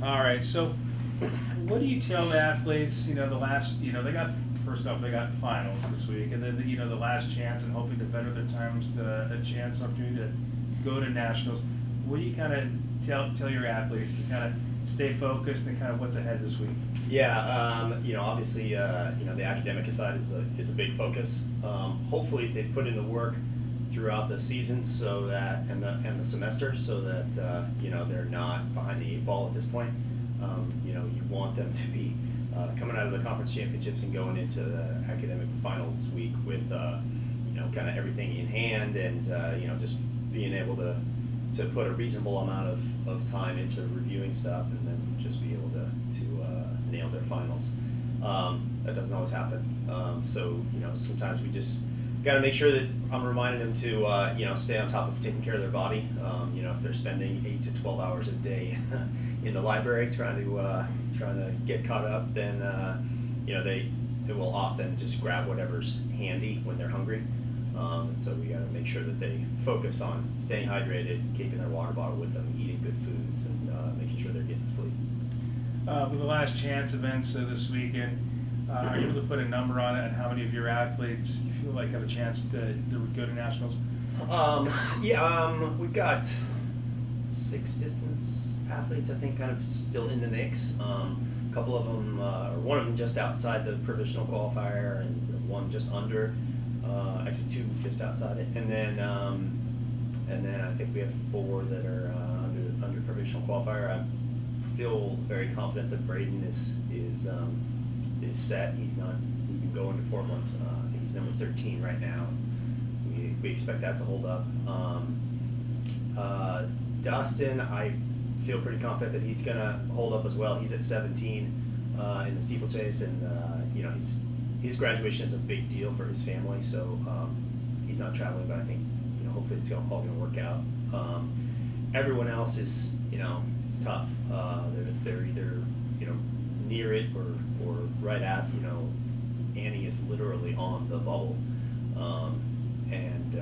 All right, so what do you tell the athletes, the last, they got, first off, they got finals this week, and then, the last chance and hoping to better their times, a chance opportunity to go to nationals. What do you kind of tell your athletes to kind of stay focused and kind of what's ahead this week? Yeah, obviously, the academic side is a big focus. Hopefully, they put in the work throughout the season so that and the semester so that they're not behind the eight ball at this point. You want them to be coming out of the conference championships and going into the academic finals week with kind of everything in hand and just being able to put a reasonable amount of time into reviewing stuff and then just be able to nail their finals. That doesn't always happen. So sometimes we just got to make sure that I'm reminding them to stay on top of taking care of their body. If they're spending 8 to 12 hours a day in the library trying to get caught up, then they will often just grab whatever's handy when they're hungry. And so we got to make sure that they focus on staying hydrated, keeping their water bottle with them, eating good foods, and making sure they're getting sleep. With the last chance events this weekend, are you able to put a number on it and how many of your athletes you feel like have a chance to go to nationals? We've got 6 distance athletes, I think, kind of still in the mix. A couple of them, or one of them just outside the provisional qualifier, and one just under. Actually, 2 just outside it, and then I think we have 4 that are under provisional qualifier. I feel very confident that Braden is set. He's not even going to Portland. I think he's number 13 right now. We expect that to hold up. Dustin, I feel pretty confident that he's going to hold up as well. He's at 17 in the steeplechase, and his graduation is a big deal for his family, so he's not traveling, but I think hopefully it's all going to work out. Everyone else is it's tough. They're either near it or right at Annie is literally on the bubble, and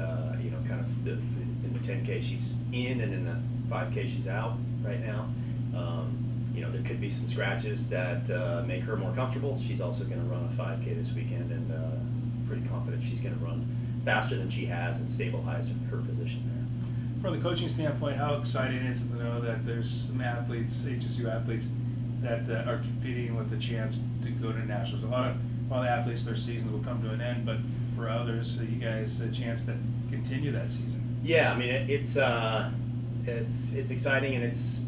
kind of in the 10K she's in, and in the 5K she's out right now. There could be some scratches that make her more comfortable. She's also going to run a 5K this weekend, and pretty confident she's going to run faster than she has and stabilize her position there. From the coaching standpoint, how exciting is it to know that there's some athletes, HSU athletes, that are competing with the chance to go to nationals? A lot of athletes, their season will come to an end, but for others, you guys a chance to continue that season. Yeah, I mean it's exciting, and it's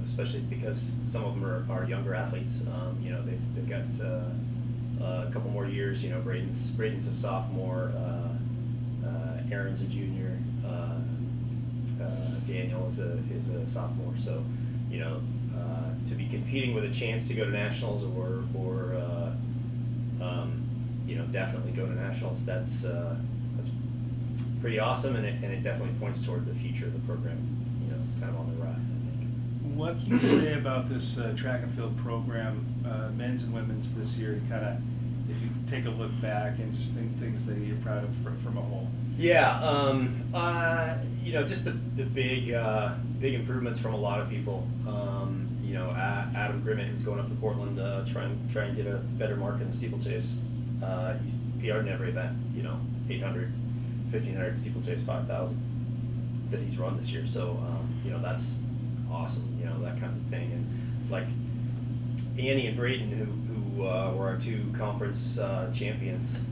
especially because some of them are younger athletes. They've got a couple more years. Braden's a sophomore, Aaron's a junior, Daniel is a sophomore. So to be competing with a chance to go to nationals or definitely go to nationals, that's pretty awesome, and it definitely points toward the future of the program, kind of on the rise, I think. What can you say about this track and field program, men's and women's this year, kind of, if you take a look back and just think things that you're proud of from a whole? Yeah, just the big improvements from a lot of people. Adam Grimmett, who's going up to Portland, try and get a better mark in the steeplechase. He's PR'd in every event, 800, 1500 steeplechase, 5,000 that he's run this year. So, that's awesome, that kind of thing. And like Annie and Braden, who were our 2 conference champions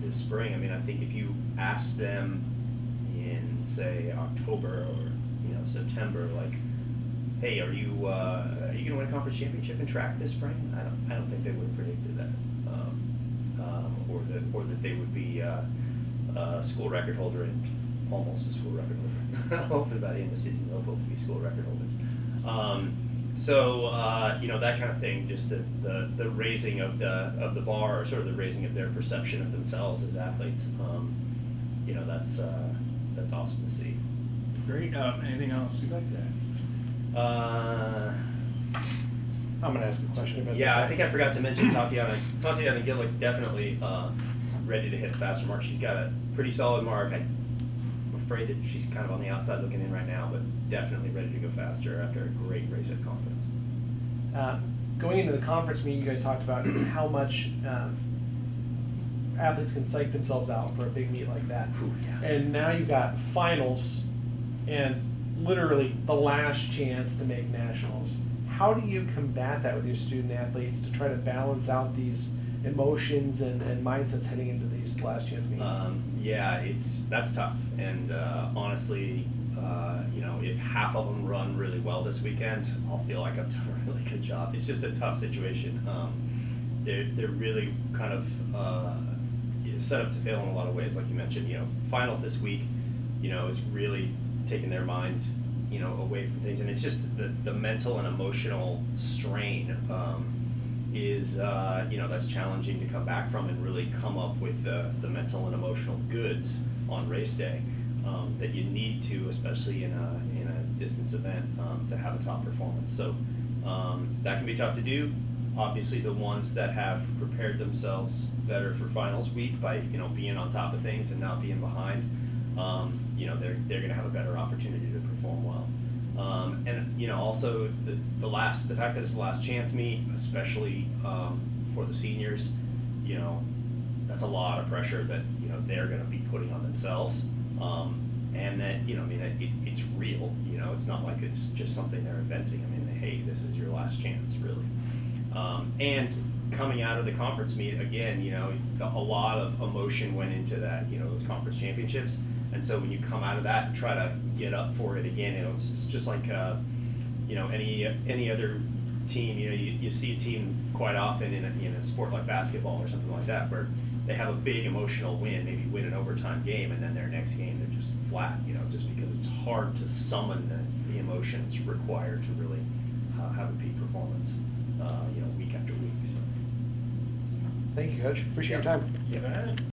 this spring. I mean, I think if you asked them in, say, October or September, like, hey, are you going to win a conference championship in track this spring? I don't think they would have predicted that, or that they would be a school record holder and almost a school record holder. Hopefully by the end of the season they'll both be school record holders. That kind of thing, just the raising of the bar, or sort of the raising of their perception of themselves as athletes. That's awesome to see. Great. Anything else you'd like to add? I'm going to ask a question about. Yeah, I think I forgot to mention Tatiana Gillick, definitely ready to hit a faster mark. She's got a pretty solid mark. I'm afraid that she's kind of on the outside looking in right now, but definitely ready to go faster after a great race at Confidence. Going into the conference meeting, you guys talked about how much athletes can psych themselves out for a big meet like that. Whew, yeah. And now you've got finals and literally the last chance to make nationals. How do you combat that with your student athletes to try to balance out these emotions and mindsets heading into these last chance meets? Yeah, that's tough. And honestly, if half of them run really well this weekend, I'll feel like I've done a really good job. It's just a tough situation. They're really kind of set up to fail in a lot of ways, like you mentioned. Finals this week, is really taking their mind, away from things, and it's just the mental and emotional strain is that's challenging to come back from and really come up with the mental and emotional goods on race day that you need to, especially in a distance event, to have a top performance. So that can be tough to do. Obviously, the ones that have prepared themselves better for finals week by being on top of things and not being behind, they're going to have a better opportunity to perform well. And also the fact that it's the last chance meet, especially for the seniors, that's a lot of pressure that they're going to be putting on themselves, and that it's real. It's not like it's just something they're inventing. I mean, hey, this is your last chance, really. And coming out of the conference meet again, a lot of emotion went into that. Those conference championships. And so when you come out of that and try to get up for it again, it's just like any other team. You see a team quite often in a sport like basketball or something like that, where they have a big emotional win, maybe win an overtime game, and then their next game they're just flat. Just because it's hard to summon the emotions required to really have a peak performance, week after week. So. Thank you, Coach. Appreciate your time. Yeah.